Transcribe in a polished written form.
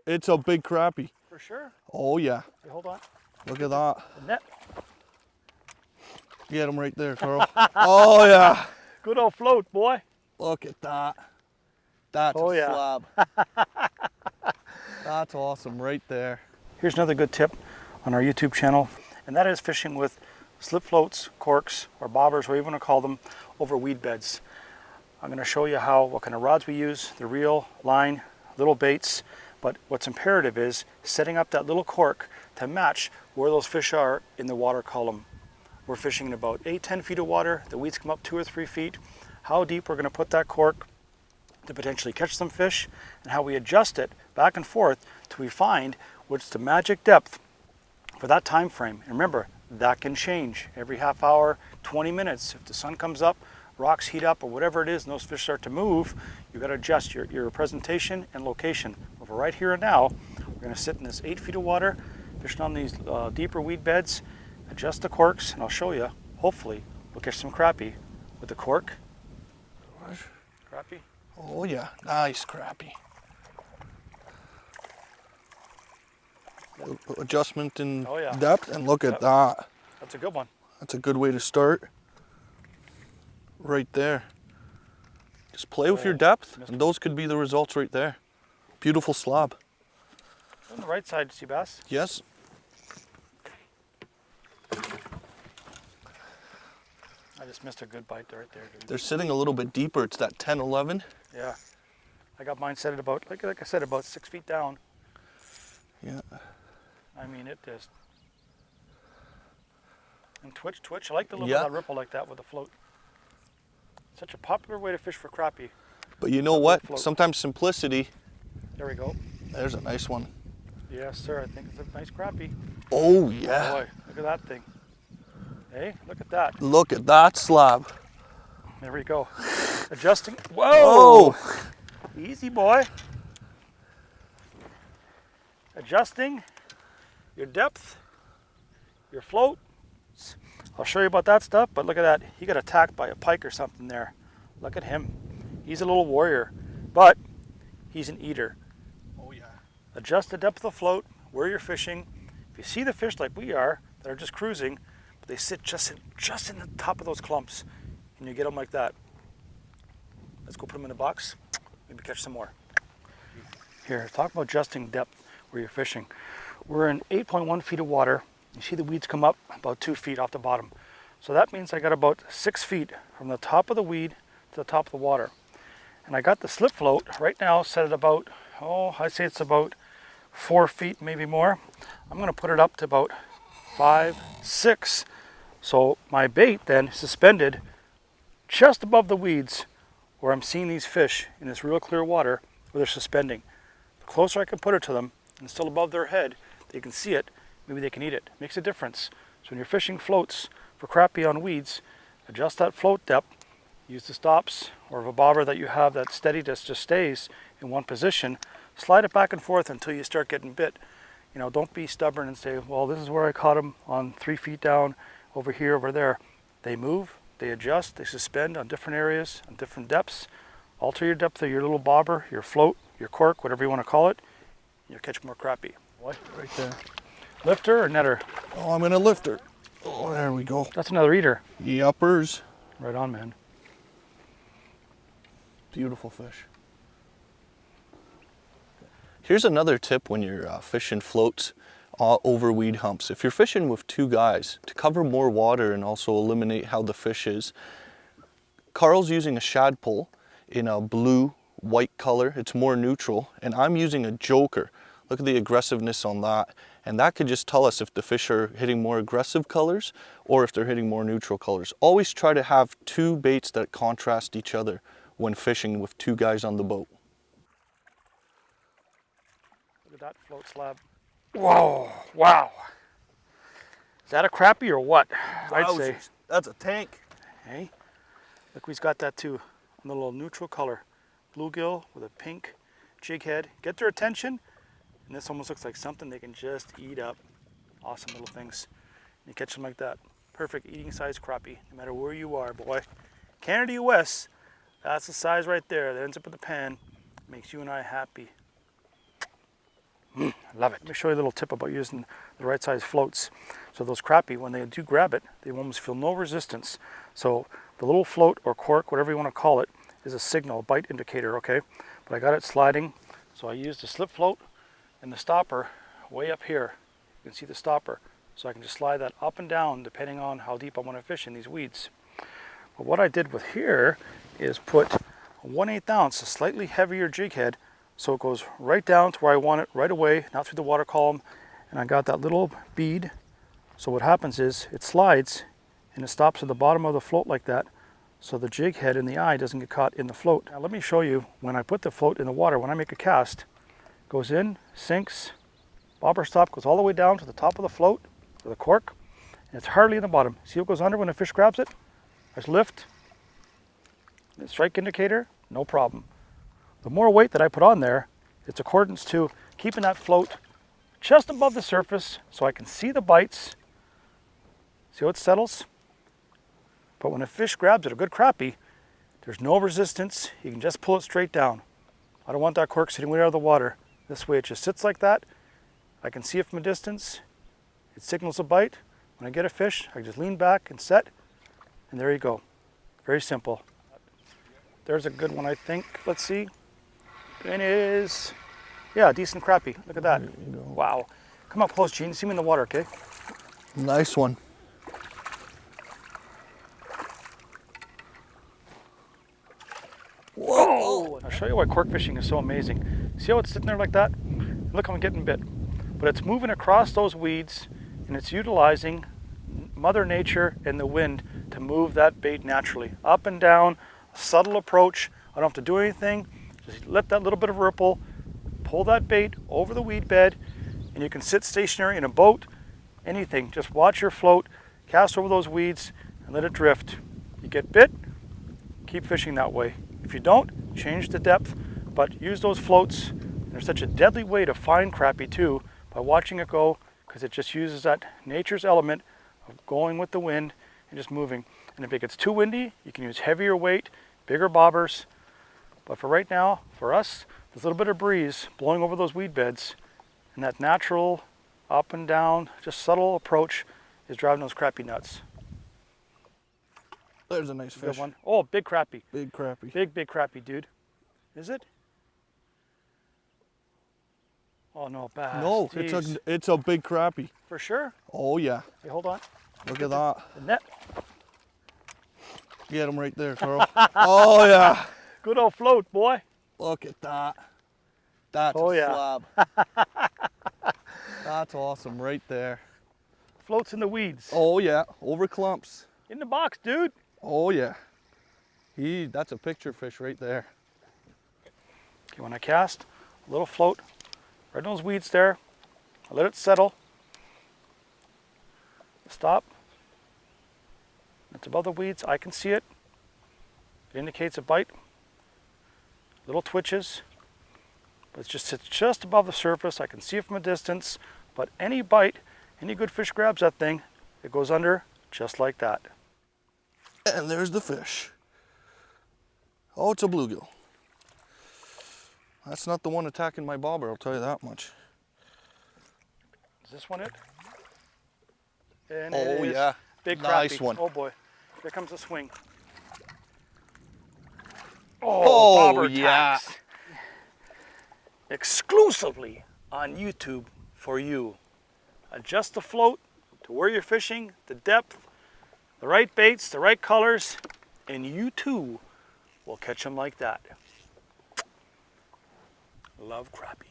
It's a big crappie. For sure. Oh yeah. Hey, hold on. Look at that. The net. Get him right there, Carl. Oh yeah. Good old float, boy. Look at that. That's a slab. That's awesome right there. Here's another good tip on our YouTube channel, and that is fishing with slip floats, corks, or bobbers, whatever you want to call them, over weed beds. I'm going to show you what kind of rods we use, the reel, line, little baits, but what's imperative is setting up that little cork to match where those fish are in the water column. We're fishing in about 8-10 feet of water. The weeds come up 2 or 3 feet. How deep we're going to put that cork to potentially catch some fish, and how we adjust it back and forth till we find what's the magic depth for that time frame. And remember, that can change every half hour, 20 minutes. If the sun comes up, rocks heat up, or whatever it is, and those fish start to move, you've got to adjust your presentation and location. But for right here and now, we're going to sit in this 8 feet of water, fishing on these deeper weed beds, adjust the corks, and I'll show you, hopefully, we'll catch some crappie with the cork. Crappie. Oh yeah, nice crappie. Adjustment in depth, and look at that. That's a good one. That's a good way to start. Right there. Just play with your depth, and those could be the results right there. Beautiful slab. On the right side, sea bass. Yes. I just missed a good bite right there, dude. They're sitting a little bit deeper. It's that 10, 11. Yeah. I got mine set at about, like I said, about 6 feet down. Yeah. I mean, it just... And twitch. I like the little bit of ripple like that with the float. Such a popular way to fish for crappie. But you know what? Sometimes simplicity. There we go. There's a nice one. Yes, sir. I think it's a nice crappie. Oh, yeah. Boy, look at that thing. Hey, look at that. Look at that slab. There we go. Adjusting. Whoa! Easy, boy. Adjusting your depth, your float. I'll show you about that stuff, but look at that. He got attacked by a pike or something there. Look at him. He's a little warrior, but he's an eater. Oh, yeah. Adjust the depth of the float, where you're fishing. If you see the fish like we are, that are just cruising, but they sit just in the top of those clumps, and you get them like that. Let's go put them in a box, maybe catch some more. Here, talk about adjusting depth where you're fishing. We're in 8.1 feet of water. You see the weeds come up about 2 feet off the bottom. So that means I got about 6 feet from the top of the weed to the top of the water. And I got the slip float right now set at about, I'd say it's about 4 feet, maybe more. I'm gonna put it up to about 5, 6. So my bait then is suspended just above the weeds where I'm seeing these fish in this real clear water where they're suspending. The closer I can put it to them and still above their head, they can see it, maybe they can eat it. Makes a difference. So when you're fishing floats for crappie on weeds, adjust that float depth, use the stops or a bobber that you have that's steady, just stays in one position, slide it back and forth until you start getting bit. You know, don't be stubborn and say, well, this is where I caught them on 3 feet down, over here, over there. They move, they adjust, they suspend on different areas, on different depths. Alter your depth of your little bobber, your float, your cork, whatever you want to call it. You'll catch more crappie. What? Right there. Lifter or netter? Oh, I'm going to lift her. Oh, there we go. That's another eater. Yuppers. Right on, man. Beautiful fish. Here's another tip when you're fishing floats over weed humps. If you're fishing with 2 guys, to cover more water and also eliminate how the fish is, Carl's using a shad pole in a blue-white color. It's more neutral, and I'm using a joker. Look at the aggressiveness on that, and that could just tell us if the fish are hitting more aggressive colors or if they're hitting more neutral colors. Always try to have 2 baits that contrast each other when fishing with 2 guys on the boat. Look at that float slab. Whoa, wow. Is that a crappie or what? I'd say. That's a tank. Hey, look, we've got that too, in a little neutral color. Bluegill with a pink jig head. Get their attention, and this almost looks like something they can just eat up. Awesome little things. You catch them like that. Perfect eating size crappie, no matter where you are, boy. Canada, US, that's the size right there that ends up in the pan. Makes you and I happy. Love it. Let me show you a little tip about using the right size floats. So those crappie, when they do grab it, they almost feel no resistance. So the little float or cork, whatever you want to call it, is a signal, a bite indicator, okay? But I got it sliding, so I used the slip float and the stopper way up here. You can see the stopper. So I can just slide that up and down depending on how deep I want to fish in these weeds. But what I did with here is put a 1/8 ounce, a slightly heavier jig head, so it goes right down to where I want it right away, not through the water column. And I got that little bead. So what happens is it slides and it stops at the bottom of the float like that, so the jig head and the eye doesn't get caught in the float. Now let me show you when I put the float in the water, when I make a cast, it goes in, sinks, bobber stop, goes all the way down to the top of the float, to the cork, and it's hardly in the bottom. See what goes under when a fish grabs it? I just lift, the strike indicator, no problem. The more weight that I put on there, it's accordance to keeping that float just above the surface so I can see the bites. See how it settles? But when a fish grabs it, a good crappie, there's no resistance. You can just pull it straight down. I don't want that cork sitting way out of the water. This way it just sits like that. I can see it from a distance. It signals a bite. When I get a fish, I just lean back and set, and there you go. Very simple. There's a good one, I think. Let's see. It is, yeah, a decent crappie. Look at that. Wow. Come up close, Gene. See me in the water, okay? Nice one. Whoa! I'll show you why cork fishing is so amazing. See how it's sitting there like that? Look how I'm getting bit. But it's moving across those weeds, and it's utilizing Mother Nature and the wind to move that bait naturally. Up and down, a subtle approach. I don't have to do anything. Just let that little bit of ripple, pull that bait over the weed bed, and you can sit stationary in a boat, anything. Just watch your float, cast over those weeds, and let it drift. You get bit, keep fishing that way. If you don't, change the depth, but use those floats. They're such a deadly way to find crappie too, by watching it go, because it just uses that nature's element of going with the wind and just moving. And if it gets too windy, you can use heavier weight, bigger bobbers. But for right now, for us, there's a little bit of breeze blowing over those weed beds, and that natural up and down, just subtle approach is driving those crappie nuts. There's a nice fish. Good one. Oh, big crappie. Big crappie. Big crappie, dude. Is it? Oh no, bass. No, Jeez. it's a big crappie. For sure? Oh yeah. Hey, hold on. Look at that. The net. Get him right there, Carl. Oh yeah. Good old float, boy. Look at that. That's Oh, a yeah. slab. That's awesome right there. Floats in the weeds. Oh yeah, over clumps. In the box, dude. Oh yeah. That's a picture fish right there. Okay, when I cast, a little float, right in those weeds there. I let it settle. Stop. It's above the weeds. I can see it. It indicates a bite. Little twitches. But it just sits just above the surface. I can see it from a distance. But any bite, any good fish grabs that thing, it goes under just like that. And there's the fish. Oh, it's a bluegill. That's not the one attacking my bobber, I'll tell you that much. Is this one it? And Oh it is. yeah, Big nice crappie. one. Oh boy, here comes the swing. Oh, bobber yeah. tacks. Exclusively on YouTube for you. Adjust the float to where you're fishing, the depth, the right baits, the right colors, and you too will catch them like that. Love crappie.